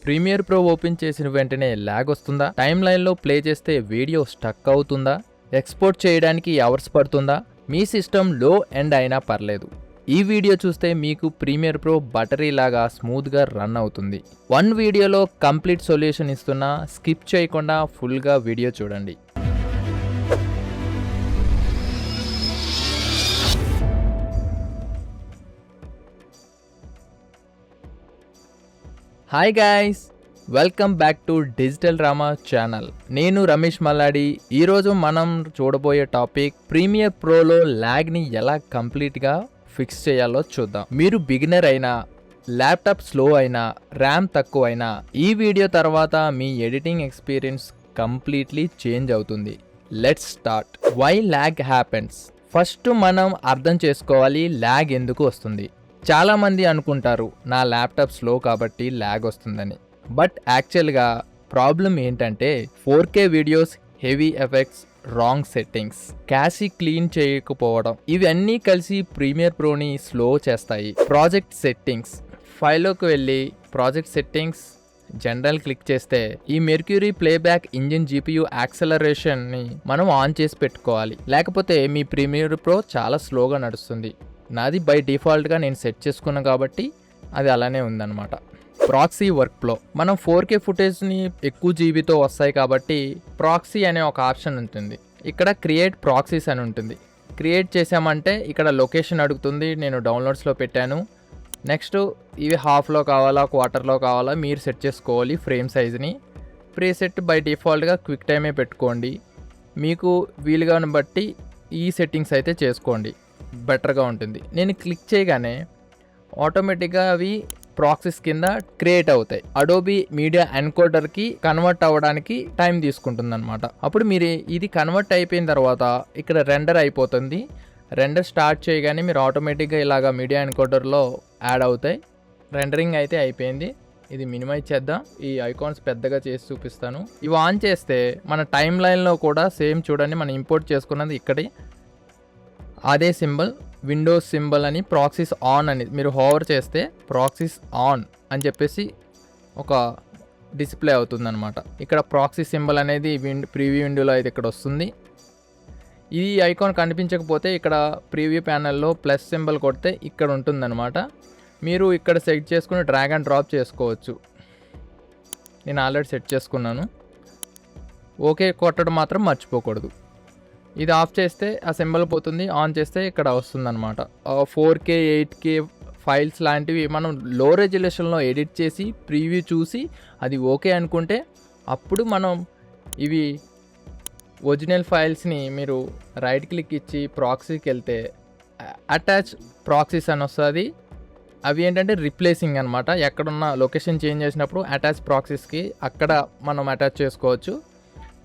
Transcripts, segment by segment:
Premiere Pro open చేసిన వెంటనే lag వస్తుందా? టైమ్ లైన్లో ప్లే చేస్తే వీడియో స్టక్ అవుతుందా? ఎక్స్పోర్ట్ చేయడానికి అవర్స్ పడుతుందా? మీ సిస్టమ్ లో ఎండ్ అయినా పర్లేదు, ఈ వీడియో చూస్తే మీకు ప్రీమియర్ ప్రో బటరీ లాగా స్మూత్గా రన్ అవుతుంది. వన్ వీడియోలో కంప్లీట్ సొల్యూషన్ ఇస్తున్నా, స్కిప్ చేయకుండా ఫుల్గా వీడియో చూడండి. Hi guys, welcome back to digital Rama channel. నేను రమేష్ మల్లాడి. ఈరోజు మనం చూడబోయే టాపిక్ ప్రీమియర్ ప్రోలో ల్యాగ్ని ఎలా కంప్లీట్గా ఫిక్స్ చేయాలో చూద్దాం. మీరు బిగినర్ అయినా, ల్యాప్టాప్ స్లో అయినా, ర్యామ్ తక్కువ అయినా, ఈ వీడియో తర్వాత మీ ఎడిటింగ్ ఎక్స్పీరియన్స్ కంప్లీట్లీ చేంజ్ అవుతుంది. Let's start. Why lag happens? First మనం అర్థం చేసుకోవాలి ల్యాగ్ ఎందుకు వస్తుంది. చాలామంది అనుకుంటారు నా ల్యాప్టాప్ స్లో కాబట్టి ల్యాగ్ వస్తుందని. బట్ యాక్చువల్గా ప్రాబ్లం ఏంటంటే 4K videos, heavy effects, wrong settings, cache clean చేయకపోవడం, ఇవన్నీ కలిసి ప్రీమియర్ ప్రోని స్లో చేస్తాయి. Project settings. ఫైల్లోకి వెళ్ళి ప్రాజెక్ట్ సెట్టింగ్స్, జనరల్ క్లిక్ చేస్తే ఈ మెర్క్యూరీ ప్లేబ్యాక్ ఇంజిన్ GPU యాక్సలరేషన్ని మనం ఆన్ చేసి పెట్టుకోవాలి, లేకపోతే మీ ప్రీమియర్ ప్రో చాలా స్లోగా నడుస్తుంది. నాది బై డిఫాల్ట్గా నేను సెట్ చేసుకున్నాను కాబట్టి అది అలానే ఉందన్నమాట. Proxy work flow. మనం 4K ఫుటేజ్ని ఎక్కువ జీబీతో వస్తాయి కాబట్టి ప్రాక్సీ అనే ఒక ఆప్షన్ ఉంటుంది. ఇక్కడ క్రియేట్ ప్రాక్సీస్ అని ఉంటుంది. క్రియేట్ చేసామంటే ఇక్కడ లొకేషన్ అడుగుతుంది. నేను డౌన్లోడ్స్లో పెట్టాను. నెక్స్ట్ ఇవి హాఫ్లో కావాలా, క్వార్టర్లో కావాలా మీరు సెట్ చేసుకోవాలి. ఫ్రేమ్ సైజ్ని ప్రీసెట్ బై డిఫాల్ట్గా క్విక్ టైమే పెట్టుకోండి. మీకు వీలుగా బట్టి ఈ సెట్టింగ్స్ అయితే చేసుకోండి, బెటర్గా ఉంటుంది. నేను క్లిక్ చేయగానే ఆటోమేటిక్గా అవి ప్రాక్సీస్ కింద క్రియేట్ అవుతాయి. అడోబీ మీడియా ఎన్కోడర్కి కన్వర్ట్ అవ్వడానికి టైం తీసుకుంటుంది అనమాట. అప్పుడు మీరు ఇది కన్వర్ట్ అయిపోయిన తర్వాత ఇక్కడ రెండర్ అయిపోతుంది. రెండర్ స్టార్ట్ చేయగానే మీరు ఆటోమేటిక్గా ఇలాగా మీడియా ఎన్కోడర్లో యాడ్ అవుతాయి. రెండరింగ్ అయితే అయిపోయింది. ఇది మినిమైజ్ చేద్దాం. ఈ ఐకాన్స్ పెద్దగా చేసి చూపిస్తాను. ఇవి ఆన్ చేస్తే మన టైమ్ లైన్లో కూడా సేమ్ చూడండి, మనం ఇంపోర్ట్ చేసుకున్నది ఇక్కడే అదే సింబల్, విండోస్ సింబల్ అని ప్రాక్సీస్ ఆన్ అని మీరు హోవర్ చేస్తే ప్రాక్సీస్ ఆన్ అని చెప్పేసి ఒక డిస్ప్లే అవుతుందన్నమాట. ఇక్కడ ప్రాక్సీ సింబల్ అనేది ప్రీవ్యూ విండోలో అయితే ఇక్కడ వస్తుంది. ఈ ఐకాన్ కనిపించకపోతే ఇక్కడ ప్రీవ్యూ ప్యానెల్లో ప్లస్ సింబల్ కొడితే ఇక్కడ ఉంటుందన్నమాట. మీరు ఇక్కడ సెట్ చేసుకుని డ్రాగ్ అండ్ డ్రాప్ చేసుకోవచ్చు. నేను ఆల్రెడీ సెట్ చేసుకున్నాను. ఓకే కొట్టడం మాత్రం మర్చిపోకూడదు. ఇది ఆఫ్ చేస్తే ఆ సింబల్ పోతుంది, ఆన్ చేస్తే ఇక్కడ వస్తుందన్నమాట. 4K 8K ఫైల్స్ లాంటివి మనం లో రెజల్యూషన్లో ఎడిట్ చేసి ప్రీవ్యూ చూసి అది ఓకే అనుకుంటే అప్పుడు మనం ఇవి ఒరిజినల్ ఫైల్స్ని మీరు రైట్ క్లిక్ ఇచ్చి ప్రాక్సీకి వెళ్తే అటాచ్ ప్రాక్సీస్ అని వస్తుంది. అవి ఏంటంటే రిప్లేసింగ్ అనమాట. ఎక్కడున్న లొకేషన్ చేంజ్ చేసినప్పుడు అటాచ్ ప్రాక్సీస్కి అక్కడ మనం అటాచ్ చేసుకోవచ్చు.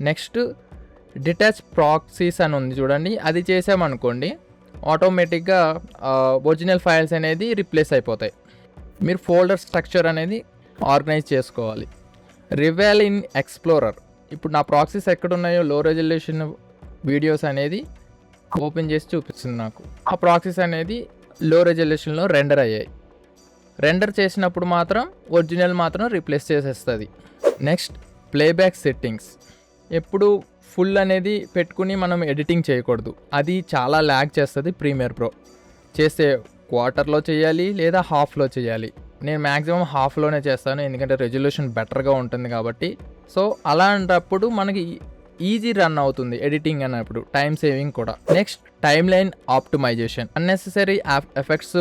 నెక్స్ట్ డిటాచ్ ప్రాక్సీస్ అని ఉంది చూడండి, అది చేసామనుకోండి ఆటోమేటిక్గా ఒరిజినల్ ఫైల్స్ అనేది రిప్లేస్ అయిపోతాయి. మీరు ఫోల్డర్ స్ట్రక్చర్ అనేది ఆర్గనైజ్ చేసుకోవాలి. Revel in explorer. ఇప్పుడు నా ప్రాక్సీస్ ఎక్కడున్నాయో లో రెజల్యూషన్ వీడియోస్ అనేది ఓపెన్ చేసి చూపిస్తుంది నాకు. ఆ ప్రాక్సీస్ అనేది లో రెజల్యూషన్లో రెండర్ అయ్యాయి. రెండర్ చేసినప్పుడు మాత్రం ఒరిజినల్ మాత్రం రీప్లేస్ చేసేస్తుంది. Next playback settings. ఎప్పుడు ఫుల్ అనేది పెట్టుకుని మనం ఎడిటింగ్ చేయకూడదు, అది చాలా ల్యాగ్ చేస్తుంది. ప్రీమియర్ ప్రో చేస్తే క్వార్టర్లో చేయాలి లేదా హాఫ్లో చేయాలి. నేను మ్యాక్సిమం హాఫ్లోనే చేస్తాను, ఎందుకంటే రెజల్యూషన్ బెటర్గా ఉంటుంది కాబట్టి. సో అలాంటప్పుడు మనకి ఈజీ రన్ అవుతుంది ఎడిటింగ్ అన్నప్పుడు, టైం సేవింగ్ కూడా. Next timeline optimization. Unnecessary effects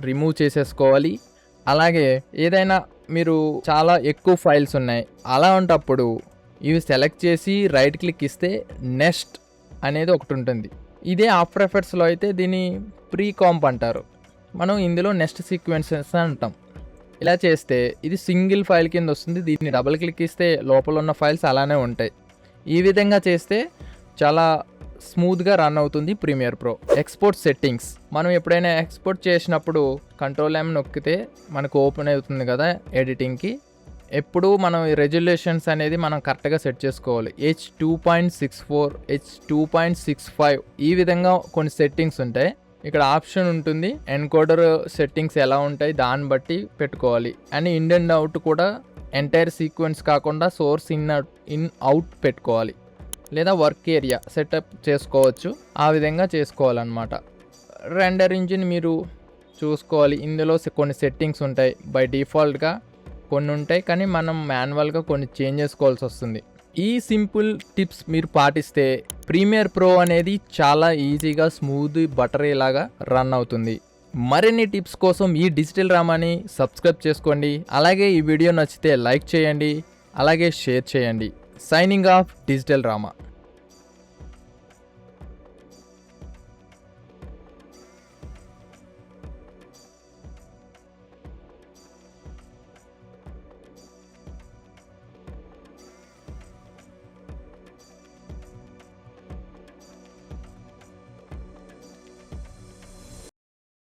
remove చేసేసుకోవాలి. అలాగే ఏదైనా మీరు చాలా ఎక్కువ ఫైల్స్ ఉన్నాయి అలాంటప్పుడు ఇవి సెలెక్ట్ చేసి రైట్ క్లిక్ ఇస్తే నెక్స్ట్ అనేది ఒకటి ఉంటుంది. ఇదే ఆఫ్టర్ ఎఫెక్ట్స్లో అయితే దీన్ని ప్రీ కాంప్ అంటారు, మనం ఇందులో నెక్స్ట్ సీక్వెన్సెస్ అంటాం. ఇలా చేస్తే ఇది సింగిల్ ఫైల్ కింద వస్తుంది. దీన్ని డబుల్ క్లిక్ ఇస్తే లోపల ఉన్న ఫైల్స్ అలానే ఉంటాయి. ఈ విధంగా చేస్తే చాలా స్మూత్గా రన్ అవుతుంది ప్రీమియర్ ప్రో. Export settings. మనం ఎప్పుడైనా ఎక్స్పోర్ట్ చేసినప్పుడు Ctrl+M నొక్కితే మనకు ఓపెన్ అవుతుంది కదా ఎడిటింగ్కి. ఎప్పుడు మనం ఈ రెజల్యూషన్స్ అనేది మనం కరెక్ట్గా సెట్ చేసుకోవాలి. H2.64, H2.65 ఈ విధంగా కొన్ని సెట్టింగ్స్ ఉంటాయి. ఇక్కడ ఆప్షన్ ఉంటుంది, ఎన్కోడర్ సెట్టింగ్స్ ఎలా ఉంటాయి దాన్ని బట్టి పెట్టుకోవాలి. అండ్ ఇన్ అండ్ అవుట్ కూడా ఎంటైర్ సీక్వెన్స్ కాకుండా సోర్స్ ఇన్ అవుట్ పెట్టుకోవాలి, లేదా వర్క్ ఏరియా సెటప్ చేసుకోవచ్చు. ఆ విధంగా చేసుకోవాలన్నమాట. రెండర్ ఇంజిన్ మీరు చూసుకోవాలి. ఇందులో కొన్ని సెట్టింగ్స్ ఉంటాయి, బై డిఫాల్ట్గా కొన్ని ఉంటాయి, కానీ మనం మాన్యువల్గా కొన్ని చేంజ్ చేసుకోవాల్సి వస్తుంది. ఈ సింపుల్ టిప్స్ మీరు పాటిస్తే ప్రీమియర్ ప్రో అనేది చాలా ఈజీగా స్మూత్ బటరీ లాగా రన్ అవుతుంది. మరిన్ని టిప్స్ కోసం ఈ డిజిటల్ రామాని సబ్స్క్రైబ్ చేసుకోండి. అలాగే ఈ వీడియో నచ్చితే లైక్ చేయండి, అలాగే షేర్ చేయండి. Signing off digital Rama.